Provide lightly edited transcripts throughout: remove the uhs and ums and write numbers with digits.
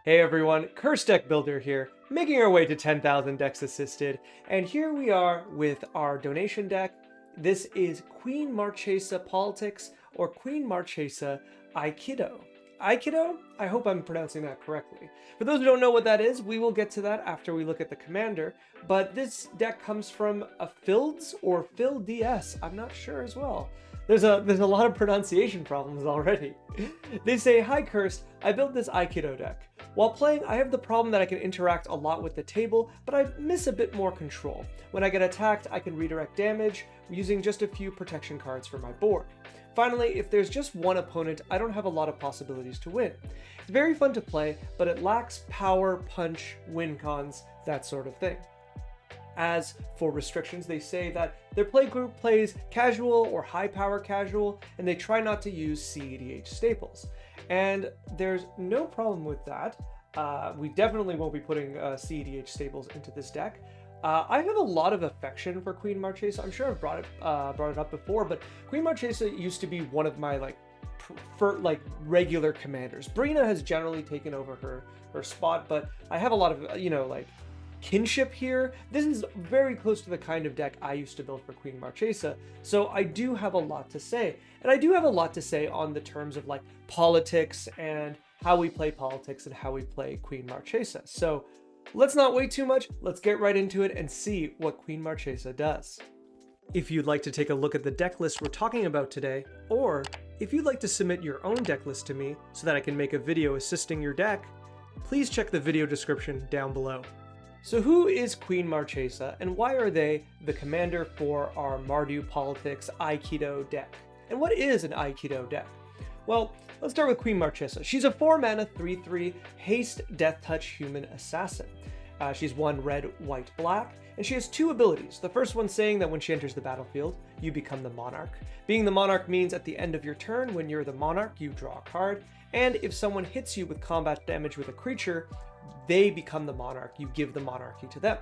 Hey everyone, Curse Deck Builder here, making our way to 10,000 decks assisted, and here we are with our donation deck. This is Queen Marchesa Politics, or Queen Marchesa Aikido. Aikido? I hope I'm pronouncing that correctly. For those who don't know what that is, we will get to that after we look at the commander, but this deck comes from a Fields or Phil DS, I'm not sure as well. There's a lot of pronunciation problems already. They say, "Hi Cursed, I built this Aikido deck. While playing, I have the problem that I can interact a lot with the table, but I miss a bit more control. When I get attacked, I can redirect damage using just a few protection cards for my board. Finally, if there's just one opponent, I don't have a lot of possibilities to win. It's very fun to play, but it lacks power, punch, win cons, that sort of thing." As for restrictions, they say that their play group plays casual or high power casual, and they try not to use CEDH staples. And there's no problem with that. We definitely won't be putting CEDH staples into this deck. I have a lot of affection for Queen Marchesa. I'm sure I've brought it up before, but Queen Marchesa used to be one of my regular commanders. Brina has generally taken over her spot, but I have a lot of kinship here. This is very close to the kind of deck I used to build for Queen Marchesa, so I do have a lot to say. And I do have a lot to say on the terms of politics and how we play politics and how we play Queen Marchesa. So let's not wait too much, let's get right into it and see what Queen Marchesa does. If you'd like to take a look at the deck list we're talking about today, or if you'd like to submit your own deck list to me so that I can make a video assisting your deck, please check the video description down below. So who is Queen Marchesa, and why are they the commander for our Mardu Politics Aikido deck? And what is an Aikido deck? Well, let's start with Queen Marchesa. She's a 4-mana 3/3 haste death touch human assassin. She's 1 red, white, black, and she has 2 abilities. The first one saying that when she enters the battlefield, you become the monarch. Being the monarch means at the end of your turn, when you're the monarch, you draw a card, and if someone hits you with combat damage with a creature, they become the monarch. You give the monarchy to them.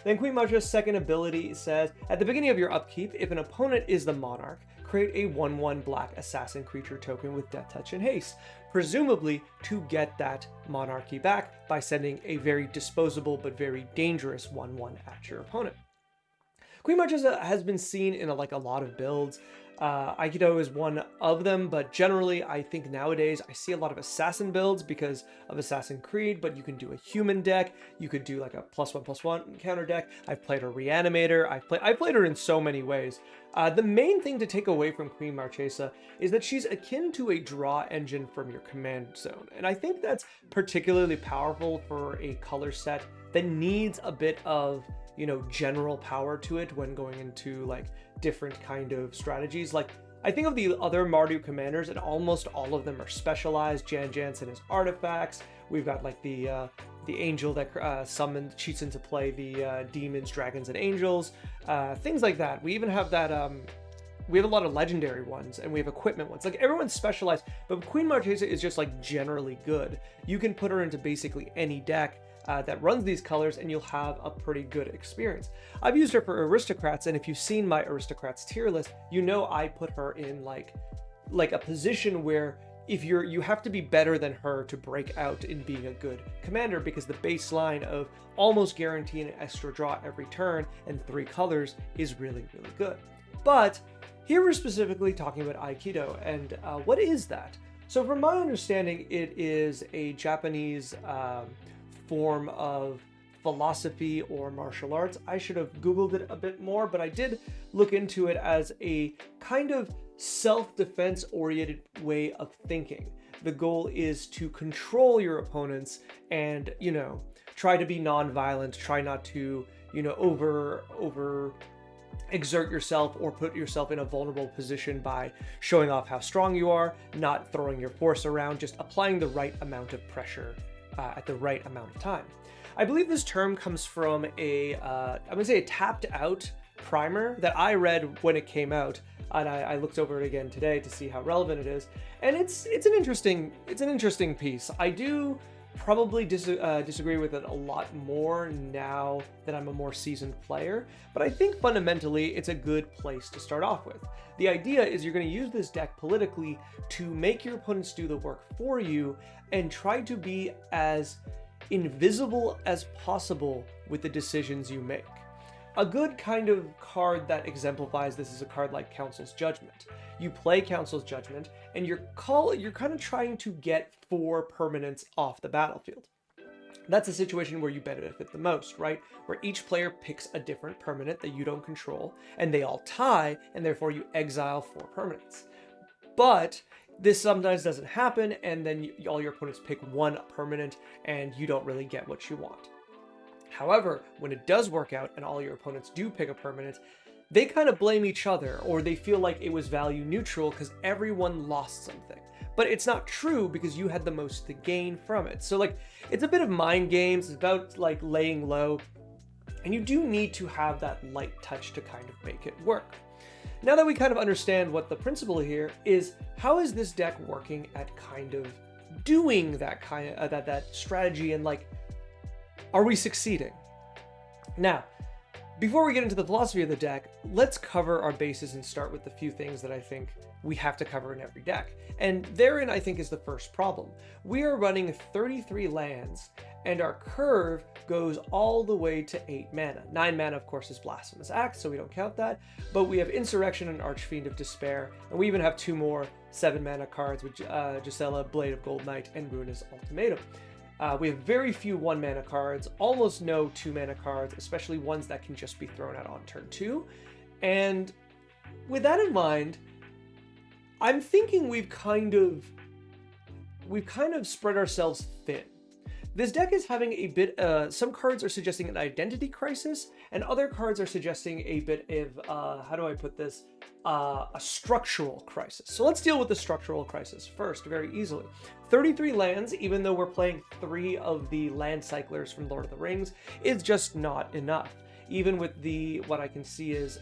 Then Queen Marchesa's second ability says, at the beginning of your upkeep, if an opponent is the monarch, create a 1/1 black assassin creature token with death touch and haste, presumably to get that monarchy back by sending a very disposable but very dangerous 1/1 at your opponent. Queen Marchesa has been seen in a lot of builds. Aikido is one of them, but generally I think nowadays I see a lot of assassin builds because of Assassin's Creed, but you can do a human deck, you could do like a +1/+1 counter deck. I've played her Reanimator, I've played her in so many ways. The main thing to take away from Queen Marchesa is that she's akin to a draw engine from your command zone, and I think that's particularly powerful for a color set that needs a bit of general power to it when going into different kind of strategies. I think of the other Mardu commanders, and almost all of them are specialized. Jan Jansen is artifacts. We've got the angel that cheats into play the demons, dragons, and angels, things like that. We even have that. We have a lot of legendary ones, and we have equipment ones. Everyone's specialized, but Queen Marchesa is just generally good. You can put her into basically any deck that runs these colors, and you'll have a pretty good experience. I've used her for aristocrats, and if you've seen my aristocrats tier list, I put her in a position where if you have to be better than her to break out in being a good commander, because the baseline of almost guaranteeing an extra draw every turn and 3 colors is really, really good. But here we're specifically talking about Aikido, and what is that? So from my understanding, it is a Japanese form of philosophy or martial arts. I should have Googled it a bit more, but I did look into it as a kind of self-defense oriented way of thinking. The goal is to control your opponents and, try to be non-violent, try not to, over exert yourself or put yourself in a vulnerable position by showing off how strong you are, not throwing your force around, just applying the right amount of pressure at the right amount of time. I believe this term comes from I'm gonna say a tapped out primer that I read when it came out, and I looked over it again today to see how relevant it is. And it's an interesting piece. I do probably disagree with it a lot more now that I'm a more seasoned player, but I think fundamentally it's a good place to start off with. The idea is you're going to use this deck politically to make your opponents do the work for you and try to be as invisible as possible with the decisions you make. A good kind of card that exemplifies this is a card like Council's Judgment. You play Council's Judgment, and you're kind of trying to get 4 permanents off the battlefield. That's a situation where you benefit the most, right? Where each player picks a different permanent that you don't control, and they all tie, and therefore you exile 4 permanents. But this sometimes doesn't happen, and then all your opponents pick 1 permanent, and you don't really get what you want. However, when it does work out and all your opponents do pick a permanent, they kind of blame each other, or they feel like it was value neutral because everyone lost something. But it's not true because you had the most to gain from it. So like, it's a bit of mind games, it's about like laying low, and you do need to have that light touch to kind of make it work. Now that we kind of understand what the principle here is, how is this deck working at kind of doing that kind of that strategy, and like, are we succeeding? Now, before we get into the philosophy of the deck, let's cover our bases and start with the few things that I think we have to cover in every deck. And therein, I think, is the first problem. We are running 33 lands, and our curve goes all the way to 8 mana. 9 mana, of course, is Blasphemous Act, so we don't count that. But we have Insurrection and Archfiend of Despair, and we even have 2 more 7 mana cards with Gisela, Blade of Gold Knight, and Ruinous Ultimatum. We have very few 1 mana cards, almost no 2 mana cards, especially ones that can just be thrown out on turn 2. And with that in mind, I'm thinking we've kind of spread ourselves thin. This deck is having a bit, some cards are suggesting an identity crisis, and other cards are suggesting a bit of, how do I put this, a structural crisis. So let's deal with the structural crisis first, very easily. 33 lands, even though we're playing 3 of the land cyclers from Lord of the Rings, is just not enough. Even with what I can see is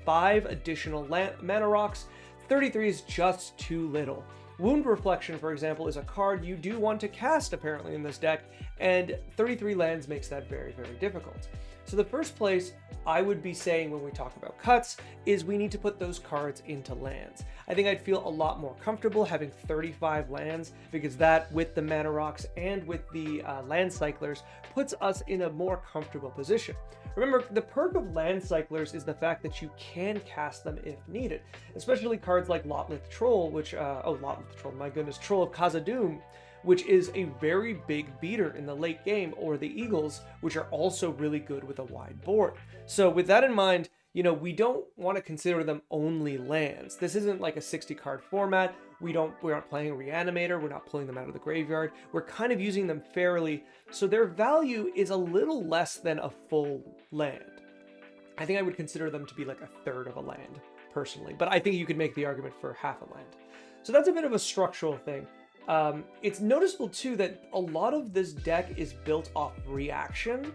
5 additional mana rocks, 33 is just too little. Wound Reflection, for example, is a card you do want to cast apparently in this deck, and 33 lands makes that very, very difficult. So the first place I would be saying when we talk about cuts is we need to put those cards into lands. I think I'd feel a lot more comfortable having 35 lands, because that, with the mana rocks and with the land cyclers, puts us in a more comfortable position. Remember, the perk of land cyclers is the fact that you can cast them if needed, especially cards like Lotlith Troll, which, Lotlith Troll, my goodness, Troll of Khazad-dûm, which is a very big beater in the late game, or the Eagles, which are also really good with a wide board. So with that in mind, you know, we don't want to consider them only lands. This isn't like a 60 card format. We're not playing Reanimator. We're not pulling them out of the graveyard. We're kind of using them fairly. So their value is a little less than a full land. I think I would consider them to be like a third of a land personally, but I think you could make the argument for half a land. So that's a bit of a structural thing. It's noticeable too that a lot of this deck is built off reaction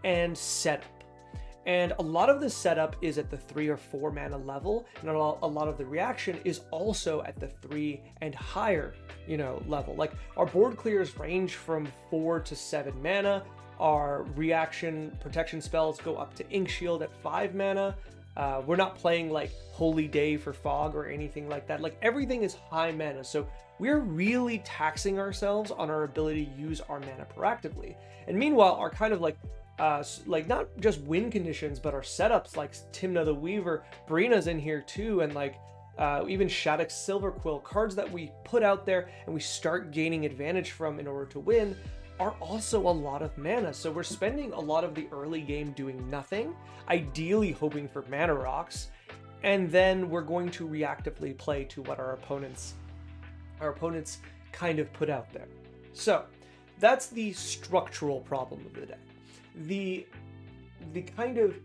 and setup. And a lot of the setup is at the 3 or 4 mana level, and a lot of the reaction is also at the 3 and higher, level. Like, our board clears range from 4 to 7 mana. Our reaction protection spells go up to Ink Shield at 5 mana. We're not playing like Holy Day for Fog or anything like that. Like, everything is high mana, so we're really taxing ourselves on our ability to use our mana proactively. And meanwhile, our kind of like not just win conditions, but our setups like Timna the Weaver, Brina's in here too, and like even Shattuck's Silverquill, cards that we put out there and we start gaining advantage from in order to win, are also a lot of mana. So we're spending a lot of the early game doing nothing, ideally hoping for mana rocks, and then we're going to reactively play to what our opponents kind of put out there. So that's the structural problem of the deck. The kind of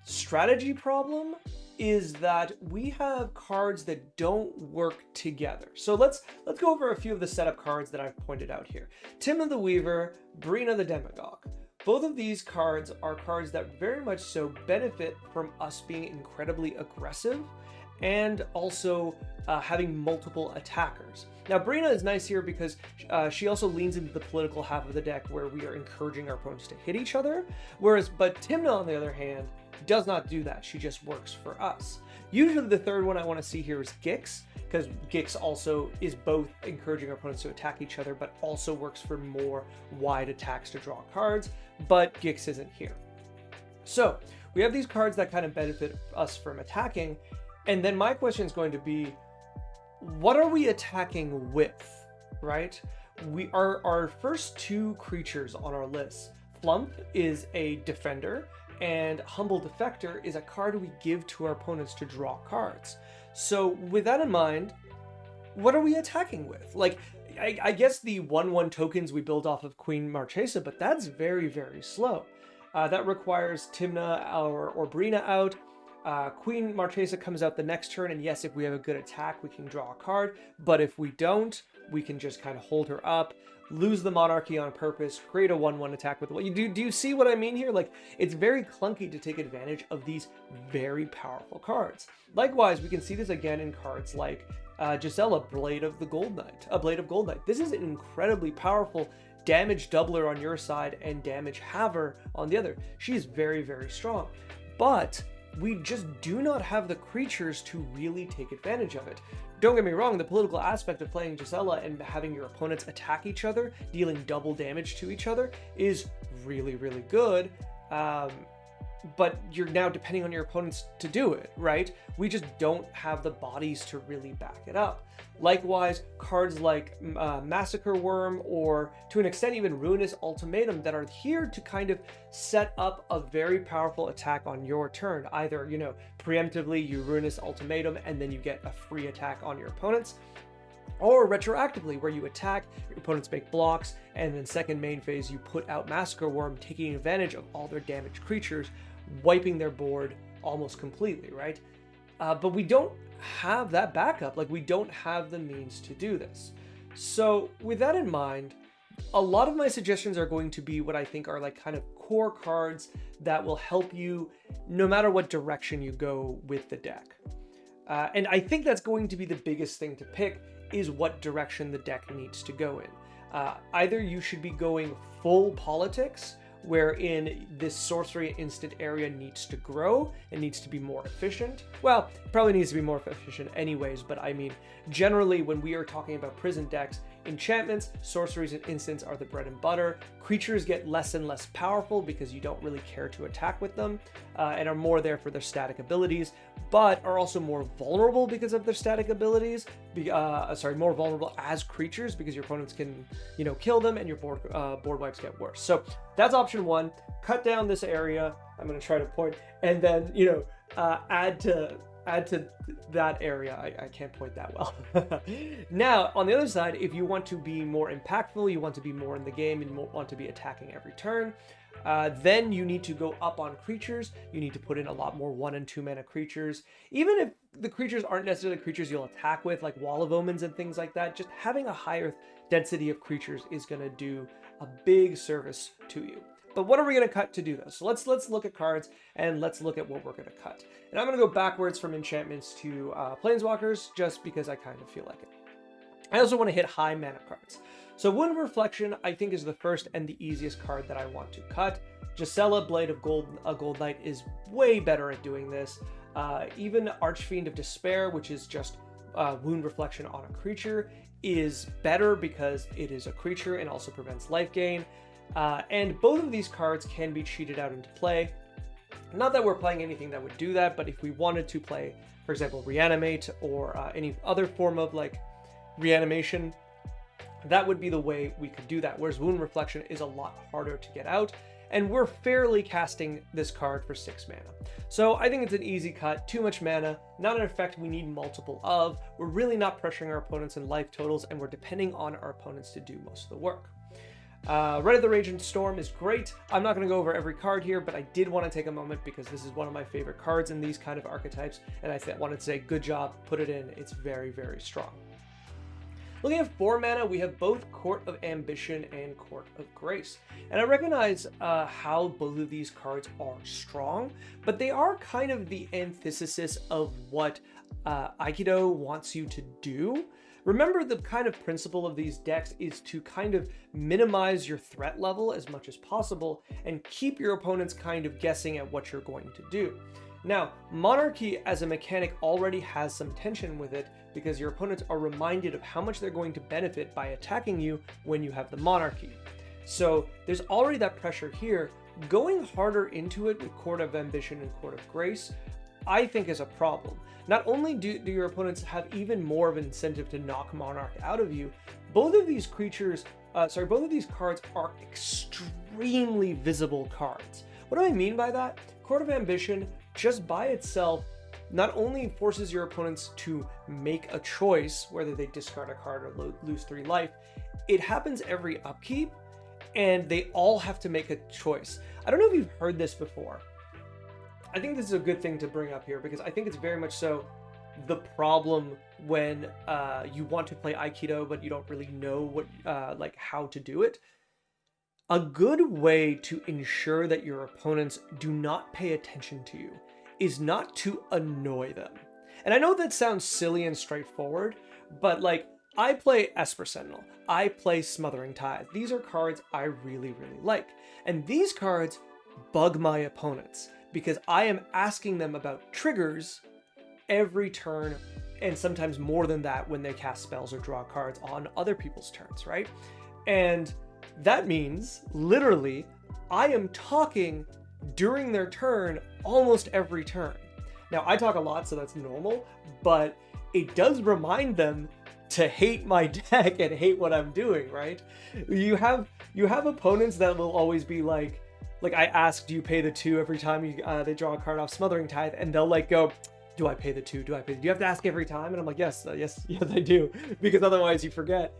strategy problem is that we have cards that don't work together. So let's go over a few of the setup cards that I've pointed out here. Timna the Weaver, Brina the Demagogue. Both of these cards are cards that very much so benefit from us being incredibly aggressive and also having multiple attackers. Now, Brina is nice here because she also leans into the political half of the deck where we are encouraging our opponents to hit each other, but Tymna, on the other hand, does not do that. She just works for us. Usually the third one I want to see here is Gix, because Gix also is both encouraging our opponents to attack each other, but also works for more wide attacks to draw cards, but Gix isn't here. So we have these cards that kind of benefit us from attacking, and then my question is going to be, what are we attacking with, right? Our first two creatures on our list, Flump is a defender, and Humble Defector is a card we give to our opponents to draw cards. So with that in mind, what are we attacking with? Like, I guess the 1/1 tokens we build off of Queen Marchesa, but that's very, very slow. That requires Tymna or Brina out. Queen Marchesa comes out the next turn, and yes, if we have a good attack, we can draw a card, but if we don't, we can just kind of hold her up, lose the monarchy on purpose, create a 1/1 attack with what you do. Do you see what I mean here? Like, it's very clunky to take advantage of these very powerful cards. Likewise, we can see this again in cards like Gisela, Blade of Gold Knight. This is an incredibly powerful damage doubler on your side and damage haver on the other. She is very, very strong, but we just do not have the creatures to really take advantage of it. Don't get me wrong, the political aspect of playing Gisela and having your opponents attack each other, dealing double damage to each other, is really, really good. But you're now depending on your opponents to do it, right? We just don't have the bodies to really back it up. Likewise, cards like Massacre Worm, or to an extent even Ruinous Ultimatum, that are here to kind of set up a very powerful attack on your turn. Either, preemptively you Ruinous Ultimatum and then you get a free attack on your opponents, or retroactively, where you attack, your opponents make blocks, and then second main phase you put out Massacre Worm, taking advantage of all their damaged creatures, wiping their board almost completely, right? But we don't have that backup. Like, we don't have the means to do this. So with that in mind, a lot of my suggestions are going to be what I think are like kind of core cards that will help you no matter what direction you go with the deck. And I think that's going to be the biggest thing to pick, is what direction the deck needs to go in. Either you should be going full politics, wherein this sorcery instant area needs to grow and needs to be more efficient. Well, it probably needs to be more efficient anyways, but I mean, generally when we are talking about prison decks, enchantments, sorceries, and instants are the bread and butter. Creatures get less and less powerful because you don't really care to attack with them, and are more there for their static abilities, but are also more vulnerable because of their static abilities. More vulnerable as creatures because your opponents can, kill them, and your board wipes get worse. So that's option one. Cut down this area. I'm going to try to point, and then add to that area. I can't point that well. Now, on the other side, if you want to be more impactful, you want to be more in the game, and want to be attacking every turn, then you need to go up on creatures. You need to put in a lot more 1 and 2 mana creatures. Even if the creatures aren't necessarily creatures you'll attack with, like Wall of Omens and things like that, just having a higher density of creatures is going to do a big service to you. But what are we going to cut to do this? So let's look at cards, and let's look at what we're going to cut. And I'm going to go backwards from enchantments to planeswalkers, just because I kind of feel like it. I also want to hit high mana cards. So Wound Reflection, I think, is the first and the easiest card that I want to cut. Gisela, Blade of Gold Knight, is way better at doing this. Even Archfiend of Despair, which is just Wound Reflection on a creature, is better because it is a creature and also prevents life gain. And both of these cards can be cheated out into play. Not that we're playing anything that would do that, but if we wanted to play, for example, Reanimate or any other form of like reanimation, that would be the way we could do that. Whereas Wound Reflection is a lot harder to get out, and we're fairly casting this card for 6 mana. So I think it's an easy cut. Too much mana, not an effect we need multiple of. We're really not pressuring our opponents in life totals, and we're depending on our opponents to do most of the work. Red of the Raging Storm is great. I'm not going to go over every card here, but I did want to take a moment because this is one of my favorite cards in these kind of archetypes, and I wanted to say good job, put it in. It's very, very strong. Looking at 4 mana, we have both Court of Ambition and Court of Grace. And I recognize how both of these cards are strong, but they are kind of the antithesis of what Aikido wants you to do. Remember, the kind of principle of these decks is to kind of minimize your threat level as much as possible and keep your opponents kind of guessing at what you're going to do. Now, Monarchy as a mechanic already has some tension with it because your opponents are reminded of how much they're going to benefit by attacking you when you have the Monarchy. So there's already that pressure here. Going harder into it with Court of Ambition and Court of Grace, I think, is a problem. Not only do your opponents have even more of an incentive to knock Monarch out of you, both of these cards are extremely visible cards. What do I mean by that? Court of Ambition, just by itself, not only forces your opponents to make a choice, whether they discard a card or lose 3 life, it happens every upkeep, and they all have to make a choice. I don't know if you've heard this before. I think this is a good thing to bring up here, because I think it's very much so the problem when you want to play Aikido, but you don't really know what how to do it. A good way to ensure that your opponents do not pay attention to you is not to annoy them. And I know that sounds silly and straightforward, but I play Esper Sentinel, I play Smothering Tithe. These are cards I really, really like. And these cards bug my opponents because I am asking them about triggers every turn, and sometimes more than that when they cast spells or draw cards on other people's turns, right? And that means, literally, I am talking during their turn almost every turn. Now, I talk a lot, so that's normal, but it does remind them to hate my deck and hate what I'm doing, right? You have opponents that will always be like I ask, do you pay the 2 every time they draw a card off Smothering Tithe, and they'll go, do I pay the 2? Do you have to ask every time? And I'm like, yes, I do, because otherwise you forget.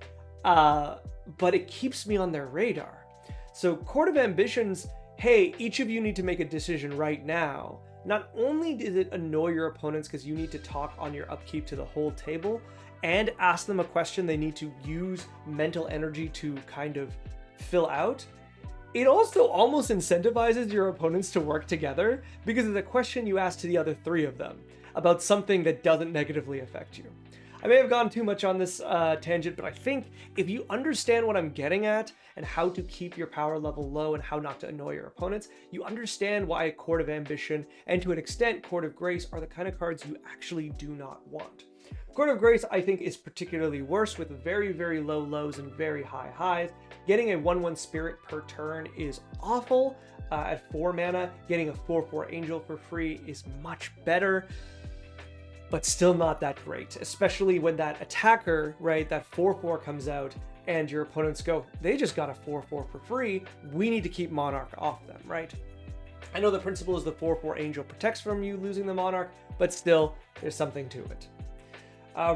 But it keeps me on their radar. So Court of Ambitions, hey, each of you need to make a decision right now. Not only does it annoy your opponents because you need to talk on your upkeep to the whole table and ask them a question they need to use mental energy to kind of fill out, it also almost incentivizes your opponents to work together because it's a question you ask to the other 3 of them about something that doesn't negatively affect you. I may have gone too much on this tangent, but I think if you understand what I'm getting at and how to keep your power level low and how not to annoy your opponents, you understand why Court of Ambition and to an extent Court of Grace are the kind of cards you actually do not want. Court of Grace, I think, is particularly worse with very, very low lows and very high highs. Getting a 1/1 spirit per turn is awful. At 4 mana, getting a 4/4 angel for free is much better, but still not that great, especially when that attacker, right, that 4/4 comes out and your opponents go, they just got a 4/4 for free, we need to keep Monarch off them, right? I know the principle is the 4/4 angel protects from you losing the Monarch, but still, there's something to it.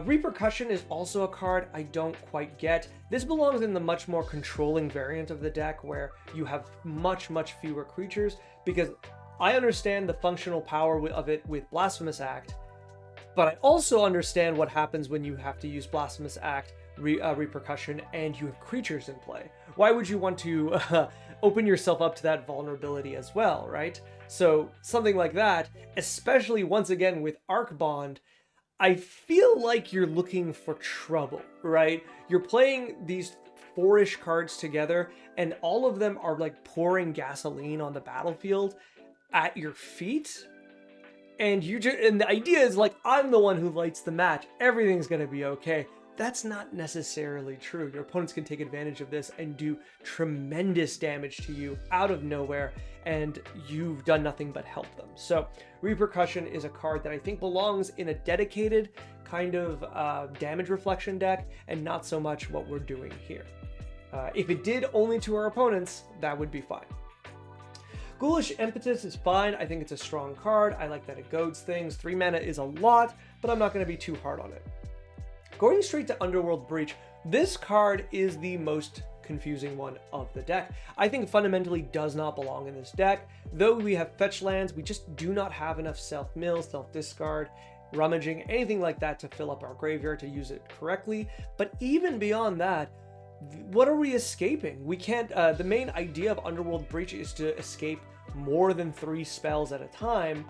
Repercussion is also a card I don't quite get. This belongs in the much more controlling variant of the deck where you have much, much fewer creatures, because I understand the functional power of it with Blasphemous Act, but I also understand what happens when you have to use Blasphemous Act repercussion and you have creatures in play. Why would you want to open yourself up to that vulnerability as well, right? So something like that, especially once again with Arc Bond, I feel like you're looking for trouble, right? You're playing these 4-ish cards together and all of them are pouring gasoline on the battlefield at your feet. And the idea is I'm the one who lights the match. Everything's going to be okay. That's not necessarily true. Your opponents can take advantage of this and do tremendous damage to you out of nowhere, and you've done nothing but help them. So Repercussion is a card that I think belongs in a dedicated kind of damage reflection deck and not so much what we're doing here. If it did only to our opponents, that would be fine. Ghoulish Impetus is fine. I think it's a strong card. I like that it goads things. 3 mana is a lot, but I'm not going to be too hard on it. Going straight to Underworld Breach, this card is the most confusing one of the deck. I think fundamentally does not belong in this deck. Though we have fetch lands, we just do not have enough self-mill, self-discard. rummaging, anything like that to fill up our graveyard to use it correctly. But even beyond that, what are we escaping? We can't, the main idea of Underworld Breach is to escape more than 3 spells at a time.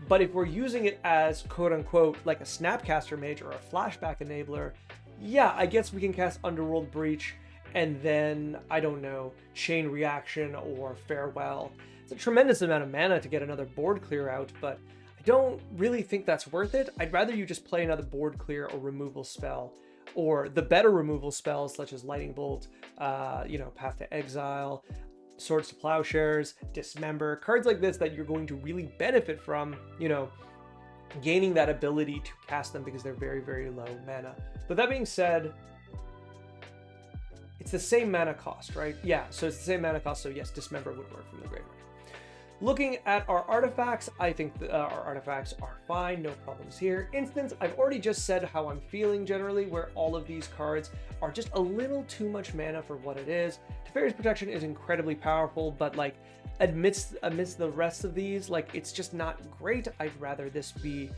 But if we're using it as quote unquote like a Snapcaster Mage or a flashback enabler, yeah, I guess we can cast Underworld Breach and then, I don't know, Chain Reaction or Farewell. It's a tremendous amount of mana to get another board clear out, but I don't really think that's worth it. I'd rather you just play another board clear or removal spell, or the better removal spells such as Lightning Bolt, Path to Exile, Swords to Plowshares, Dismember, cards like this that you're going to really benefit from, gaining that ability to cast them because they're very, very low mana. But that being said, it's the same mana cost, right? Yeah, so it's the same mana cost, so yes, Dismember would work from the graveyard. Looking at our artifacts, I think our artifacts are fine, no problems here. Instance, I've already just said how I'm feeling generally, where all of these cards are just a little too much mana for what it is. Teferi's Protection is incredibly powerful, but like amidst the rest of these, like it's just not great. I'd rather this be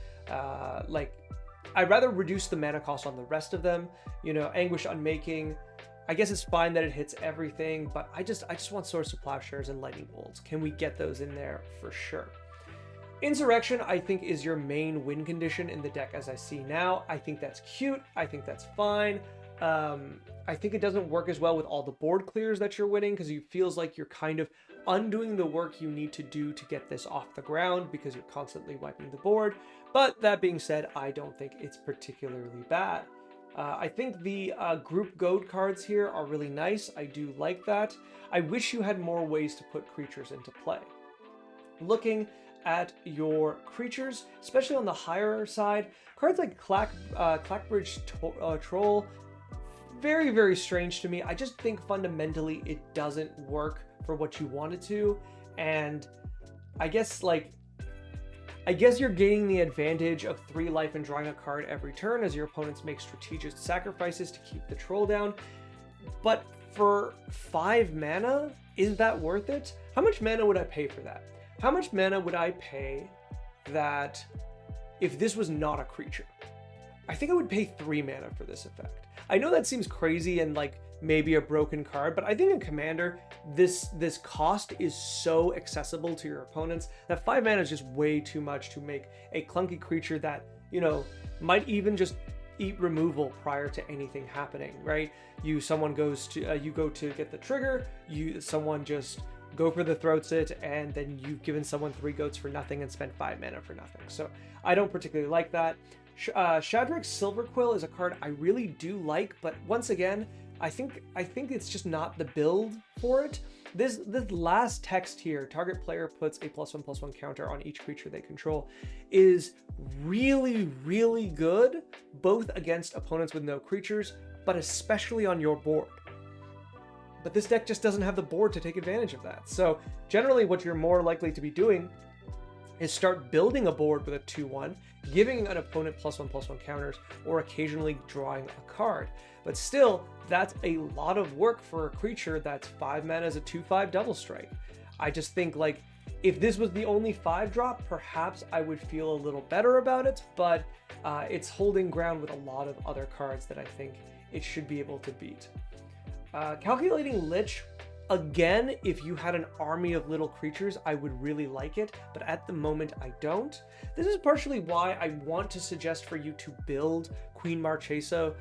I'd rather reduce the mana cost on the rest of them. Anguish Unmaking, I guess it's fine that it hits everything, but I just want Swords to Plowshares and Lightning Bolts. Can we get those in there? For sure. Insurrection, I think, is your main win condition in the deck as I see now. I think that's cute. I think that's fine. I think it doesn't work as well with all the board clears that you're winning because it feels like you're kind of undoing the work you need to do to get this off the ground because you're constantly wiping the board. But that being said, I don't think it's particularly bad. I think the group goad cards here are really nice. I do like that. I wish you had more ways to put creatures into play. Looking at your creatures, especially on the higher side, cards like Clackbridge Troll, very, very strange to me. I just think fundamentally it doesn't work for what you want it to, and I guess you're gaining the advantage of 3 life and drawing a card every turn as your opponents make strategic sacrifices to keep the troll down. But for 5 mana, is that worth it? How much mana would I pay for that? How much mana would I pay that if this was not a creature? I think I would pay 3 mana for this effect. I know that seems crazy and like maybe a broken card, but I think in Commander, this cost is so accessible to your opponents that 5 mana is just way too much to make a clunky creature that, might even just eat removal prior to anything happening, right? You go to get the trigger, someone just go for the throat sit, and then you've given someone 3 goats for nothing and spent 5 mana for nothing. So I don't particularly like that. Shadrick's Silverquill is a card I really do like, but once again, I think it's just not the build for it. This last text here, target player puts a +1/+1 counter on each creature they control, is really, really good, both against opponents with no creatures, but especially on your board. But this deck just doesn't have the board to take advantage of that. So generally what you're more likely to be doing is start building a board with a 2/1, giving an opponent +1/+1 counters, or occasionally drawing a card. But still, that's a lot of work for a creature that's 5 mana as a 2/5 double strike. I just think if this was the only 5-drop, perhaps I would feel a little better about it, but it's holding ground with a lot of other cards that I think it should be able to beat. Calculating Lich, again, if you had an army of little creatures, I would really like it, but at the moment I don't. This is partially why I want to suggest for you to build Queen Marchesa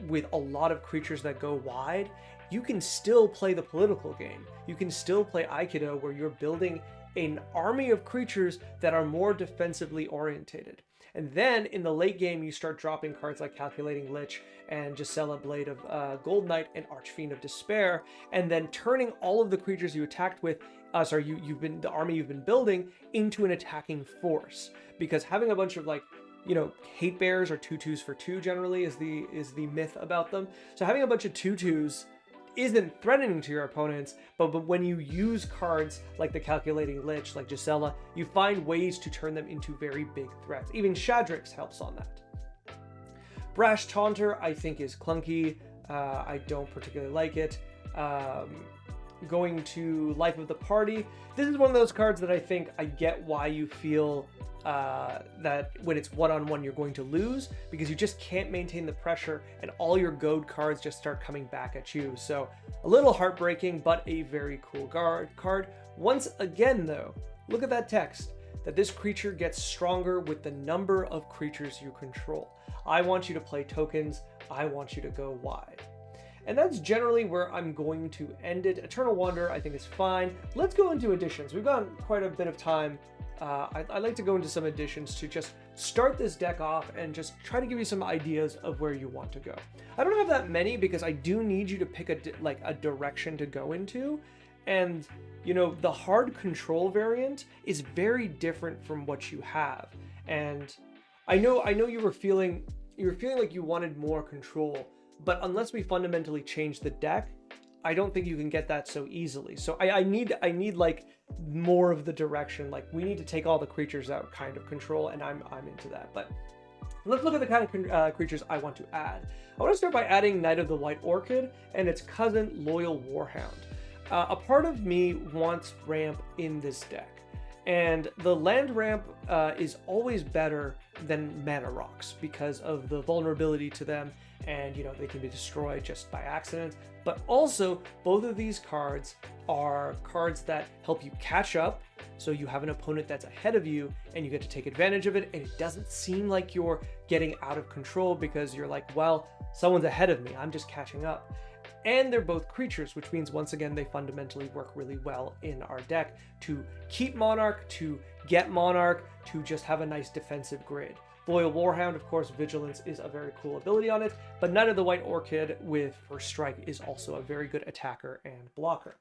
with a lot of creatures that go wide. You can still play the political game. You can still play Aikido, where you're building an army of creatures that are more defensively orientated. And then in the late game, you start dropping cards like Calculating Lich and Gisela, Blade of Gold Knight, and Archfiend of Despair, and then turning all of the creatures you attacked with, the army you've been building, into an attacking force. Because having a bunch of hate bears or 2/2s for 2 generally is the myth about them. So having a bunch of 2/2s isn't threatening to your opponents, but when you use cards like the Calculating Lich, like Gisela, you find ways to turn them into very big threats. Even Shadrix helps on that. Brash Taunter, I think, is clunky. I don't particularly like it. going to Life of the Party. This is one of those cards that I think I get why you feel that when it's one-on-one you're going to lose, because you just can't maintain the pressure and all your goad cards just start coming back at you. So a little heartbreaking, but a very cool card. Once again though, look at that text, that this creature gets stronger with the number of creatures you control. I want you to play tokens, I want you to go wide. And that's generally where I'm going to end it. Eternal Wanderer I think is fine. Let's go into additions. We've got quite a bit of time. I'd like to go into some additions to just start this deck off and just try to give you some ideas of where you want to go. I don't have that many because I do need you to pick a direction to go into. And you know, the hard control variant is very different from what you have. And I know you were feeling like you wanted more control, but unless we fundamentally change the deck, I don't think you can get that so easily. So I need like more of the direction, like we need to take all the creatures out kind of control, and I'm into that. But let's look at the kind of creatures I want to add. I want to start by adding Knight of the White Orchid and its cousin, Loyal Warhound. A part of me wants ramp in this deck, and the land ramp is always better than mana rocks because of the vulnerability to them, and you know, they can be destroyed just by accident. But also, both of these cards are cards that help you catch up, so you have an opponent that's ahead of you and you get to take advantage of it, and it doesn't seem like you're getting out of control because you're like, well, someone's ahead of me, I'm just catching up. And they're both creatures, which means once again they fundamentally work really well in our deck to keep Monarch, to get Monarch, to just have a nice defensive grid. Loyal Warhound, of course, Vigilance is a very cool ability on it, but Knight of the White Orchid with First Strike is also a very good attacker and blocker.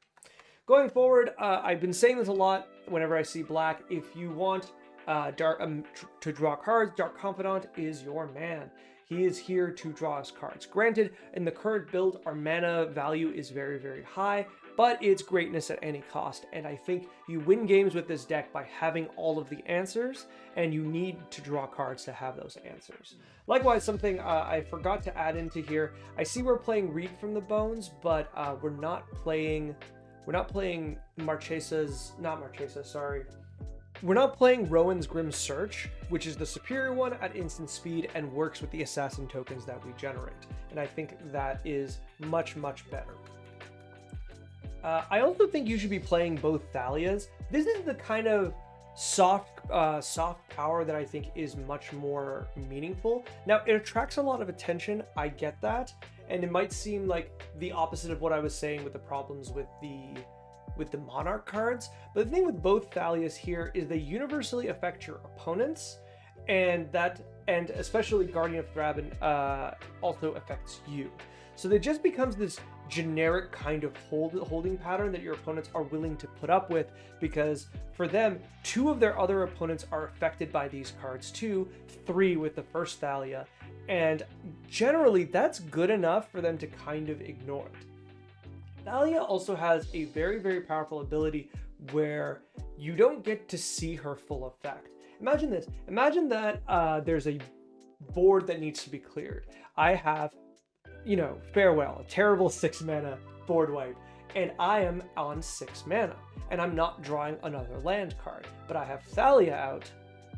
Going forward, I've been saying this a lot whenever I see black. If you want to draw cards, Dark Confidant is your man. He is here to draw us cards. Granted, in the current build, our mana value is very, very high, but it's greatness at any cost. And I think you win games with this deck by having all of the answers, and you need to draw cards to have those answers. Likewise, something I forgot to add into here, I see we're playing Read from the Bones, but we're not playing Marchesa's, not Marchesa, sorry. We're not playing Rowan's Grim Search, which is the superior one at instant speed and works with the assassin tokens that we generate. And I think that is much, much better. I also think you should be playing both Thalias. This is the kind of soft power that I think is much more meaningful. Now, it attracts a lot of attention, I get that, and it might seem like the opposite of what I was saying with the problems with the Monarch cards, but the thing with both Thalias here is they universally affect your opponents, and especially Guardian of Thraben also affects you. So it just becomes this generic kind of holding pattern that your opponents are willing to put up with, because for them, 2 of their other opponents are affected by these cards too, 3 with the first Thalia, and generally that's good enough for them to kind of ignore it. Thalia also has a very, very powerful ability where you don't get to see her full effect. Imagine this. Imagine that there's a board that needs to be cleared. I have, you know, Farewell, a terrible 6 mana board wipe, and I am on 6 mana, and I'm not drawing another land card, but I have Thalia out,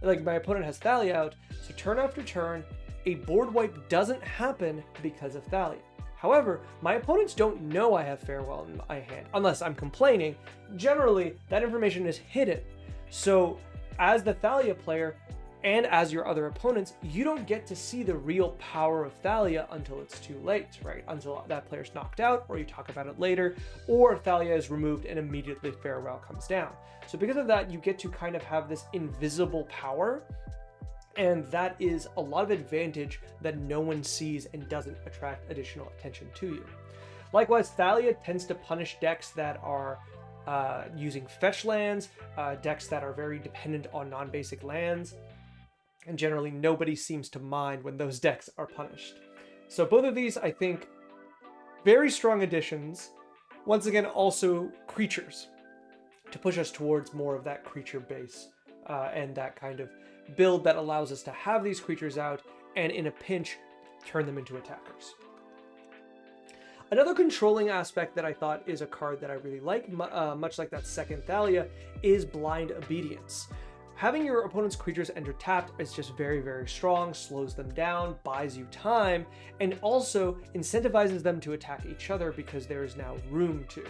like my opponent has Thalia out, so turn after turn, a board wipe doesn't happen because of Thalia. However, my opponents don't know I have Farewell in my hand, unless I'm complaining. Generally, that information is hidden. So, as the Thalia player, and as your other opponents, you don't get to see the real power of Thalia until it's too late, right? Until that player's knocked out, or you talk about it later, or Thalia is removed and immediately Farewell comes down. So because of that, you get to kind of have this invisible power, and that is a lot of advantage that no one sees and doesn't attract additional attention to you. Likewise, Thalia tends to punish decks that are using fetch lands, decks that are very dependent on non-basic lands, and generally nobody seems to mind when those decks are punished. So both of these, I think, very strong additions. Once again, also creatures to push us towards more of that creature base and that kind of build that allows us to have these creatures out and in a pinch turn them into attackers. Another controlling aspect that I thought is a card that I really like, much like that second Thalia, is Blind Obedience. Having your opponent's creatures enter tapped is just very, very strong, slows them down, buys you time, and also incentivizes them to attack each other because there is now room to.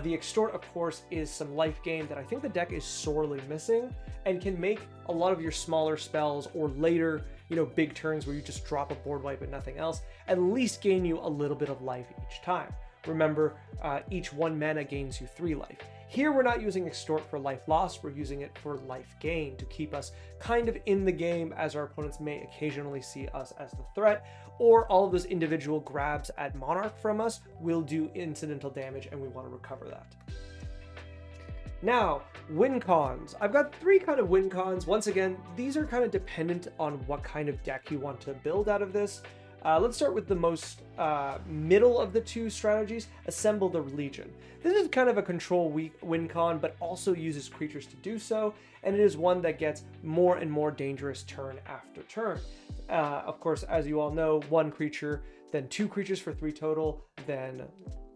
The Extort, of course, is some life gain that I think the deck is sorely missing and can make a lot of your smaller spells or later, big turns where you just drop a board wipe and nothing else, at least gain you a little bit of life each time. Remember, each 1 mana gains you 3 life. Here we're not using Extort for life loss, we're using it for life gain to keep us kind of in the game, as our opponents may occasionally see us as the threat, or all of those individual grabs at Monarch from us will do incidental damage and we want to recover that. Now, win cons. I've got 3 kind of win cons. Once again, these are kind of dependent on what kind of deck you want to build out of this. Let's start with the most middle of the 2 strategies, Assemble the Legion. This is kind of a control win con, but also uses creatures to do so, and it is one that gets more and more dangerous turn after turn. Of course, as you all know, 1 creature, then 2 creatures for 3 total, then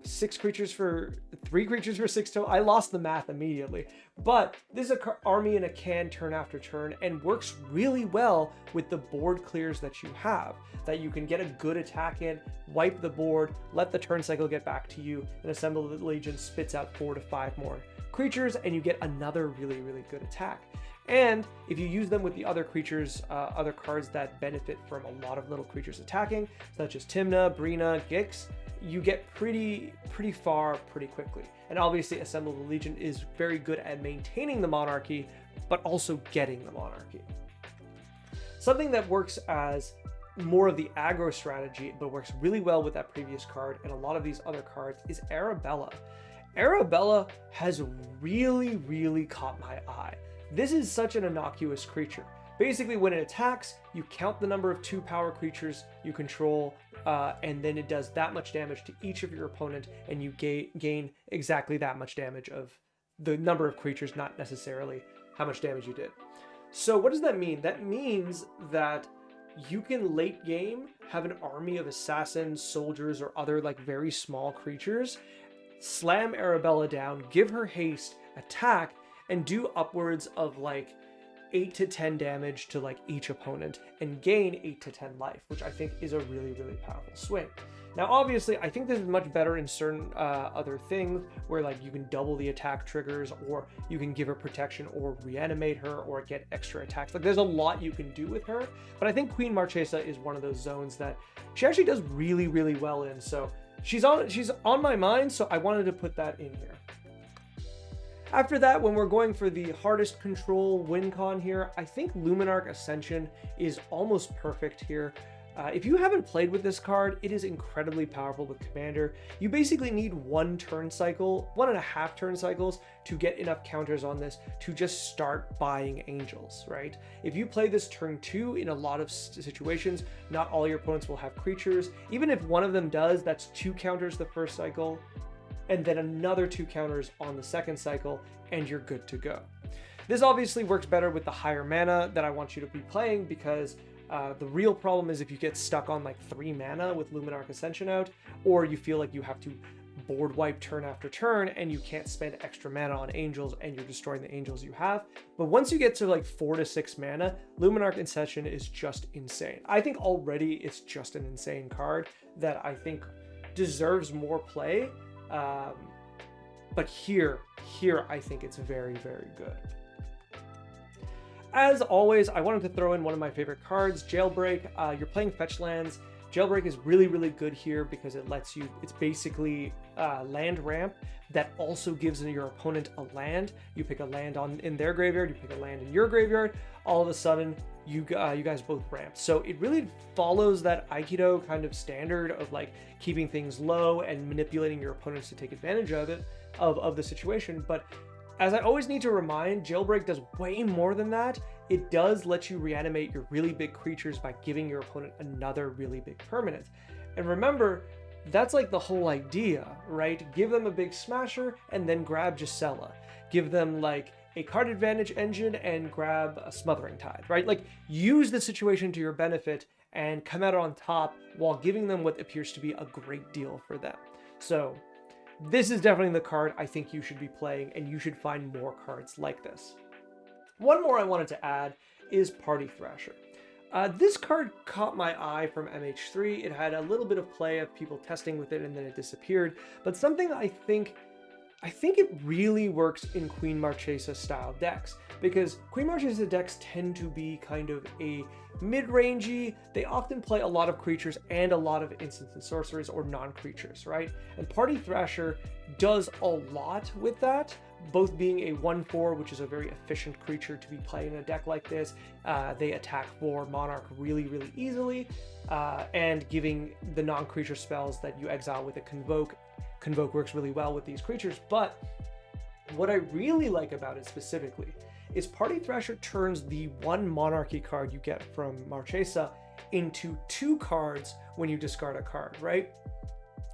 3 creatures for 6 total. I lost the math immediately, but this is an army in a can turn after turn and works really well with the board clears that you have, that you can get a good attack in, wipe the board, let the turn cycle get back to you, and Assemble the Legion spits out 4 to 5 more creatures and you get another really, really good attack. And if you use them with the other creatures, other cards that benefit from a lot of little creatures attacking, such as Tymna, Brina, Gix, you get pretty far pretty quickly. And obviously Assemble the Legion is very good at maintaining the monarchy, but also getting the monarchy. Something that works as more of the aggro strategy, but works really well with that previous card and a lot of these other cards, is Arabella. Arabella has really caught my eye. This is such an innocuous creature. Basically, when it attacks, you count the number of 2 power creatures you control, and then it does that much damage to each of your opponent, and you gain exactly that much damage of the number of creatures, not necessarily how much damage you did. So what does that mean? That means that you can late game have an army of assassins, soldiers, or other very small creatures, slam Arabella down, give her haste, attack, and do upwards of 8 to 10 damage to each opponent and gain 8 to 10 life, which I think is a really powerful swing. Now obviously I think this is much better in certain other things where you can double the attack triggers, or you can give her protection or reanimate her or get extra attacks. There's a lot you can do with her, but I think Queen Marchesa is one of those zones that she actually does really well in. So she's on my mind, so I wanted to put that in here. After that, when we're going for the hardest control win con here, I think Luminarch Ascension is almost perfect here. If you haven't played with this card, it is incredibly powerful with Commander. You basically need 1.5 turn cycles to get enough counters on this to just start buying angels, right? If you play this turn 2 in a lot of situations, not all your opponents will have creatures. Even if one of them does, that's 2 counters the first cycle, and then another 2 counters on the second cycle, and you're good to go. This obviously works better with the higher mana that I want you to be playing, because the real problem is if you get stuck on 3 mana with Luminarch Ascension out, or you feel like you have to board wipe turn after turn and you can't spend extra mana on angels and you're destroying the angels you have. But once you get to 4 to 6 mana, Luminarch Ascension is just insane. I think already it's just an insane card that I think deserves more play. But here I think it's very good. As always, I wanted to throw in one of my favorite cards, Jailbreak. You're playing fetch lands. Jailbreak is really good here because it lets you, it's basically land ramp that also gives your opponent a land. You pick a land in their graveyard, you pick a land in your graveyard, all of a sudden you guys both ramp. So it really follows that Aikido kind of standard of keeping things low and manipulating your opponents to take advantage of it, of the situation. But as I always need to remind, Jailbreak does way more than that. It does let you reanimate your really big creatures by giving your opponent another really big permanent. And remember, that's the whole idea, right? Give them a big smasher and then grab Gisela. Give them a card advantage engine and grab a Smothering Tide, right? Use the situation to your benefit and come out on top while giving them what appears to be a great deal for them. So this is definitely the card I think you should be playing, and you should find more cards like this. One more I wanted to add is Party Thrasher. This card caught my eye from MH3. It had a little bit of play of people testing with it and then it disappeared, but something I think it really works in Queen Marchesa style decks, because Queen Marchesa decks tend to be kind of a mid-rangey. They often play a lot of creatures and a lot of instants and sorceries or non-creatures, right? And Party Thrasher does a lot with that, both being a 1/4, which is a very efficient creature to be playing in a deck like this. They attack for Monarch really, really easily, and giving the non-creature spells that you exile with a Convoke. Convoke works really well with these creatures, but what I really like about it specifically is Party Thrasher turns the one Monarchy card you get from Marchesa into 2 cards when you discard a card, right?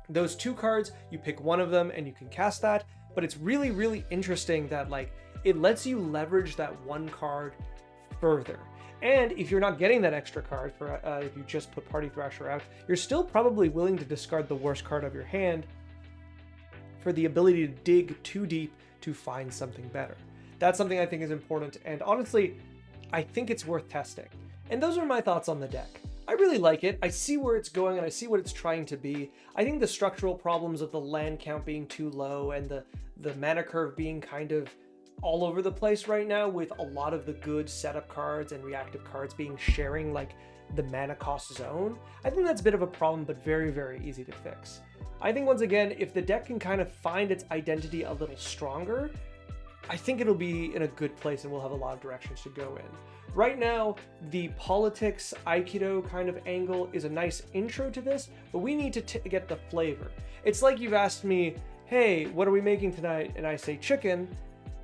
Those 2 cards, you pick one of them and you can cast that, but it's really, really interesting that like it lets you leverage that one card further. And if you're not getting that extra card for if you just put Party Thrasher out, you're still probably willing to discard the worst card of your hand for the ability to dig too deep to find something better. That's something I think is important, and honestly, I think it's worth testing. And those are my thoughts on the deck. I really like it. I see where it's going and I see what it's trying to be. I think the structural problems of the land count being too low and the mana curve being kind of all over the place right now, with a lot of the good setup cards and reactive cards being sharing like the mana cost zone, I think that's a bit of a problem, but very, very easy to fix. I think once again, if the deck can kind of find its identity a little stronger, I think it'll be in a good place and we'll have a lot of directions to go in. Right now, the politics Aikido kind of angle is a nice intro to this, but we need to get the flavor. It's like you've asked me, hey, what are we making tonight? And I say chicken,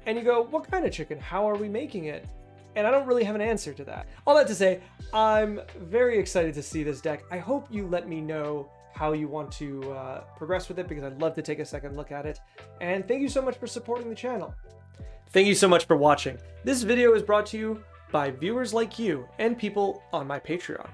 and you go, what kind of chicken? How are we making it? And I don't really have an answer to that. All that to say, I'm very excited to see this deck. I hope you let me know how you want to progress with it, because I'd love to take a second look at it. And thank you so much for supporting the channel. Thank you so much for watching. This video is brought to you by viewers like you and people on my Patreon.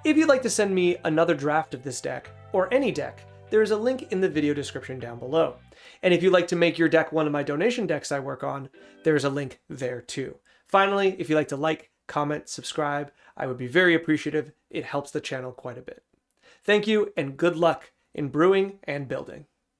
If you'd like to send me another draft of this deck, or any deck, there is a link in the video description down below. And if you'd like to make your deck one of my donation decks I work on, there's a link there too. Finally, if you'd like to like, comment, subscribe, I would be very appreciative. It helps the channel quite a bit. Thank you, and good luck in brewing and building.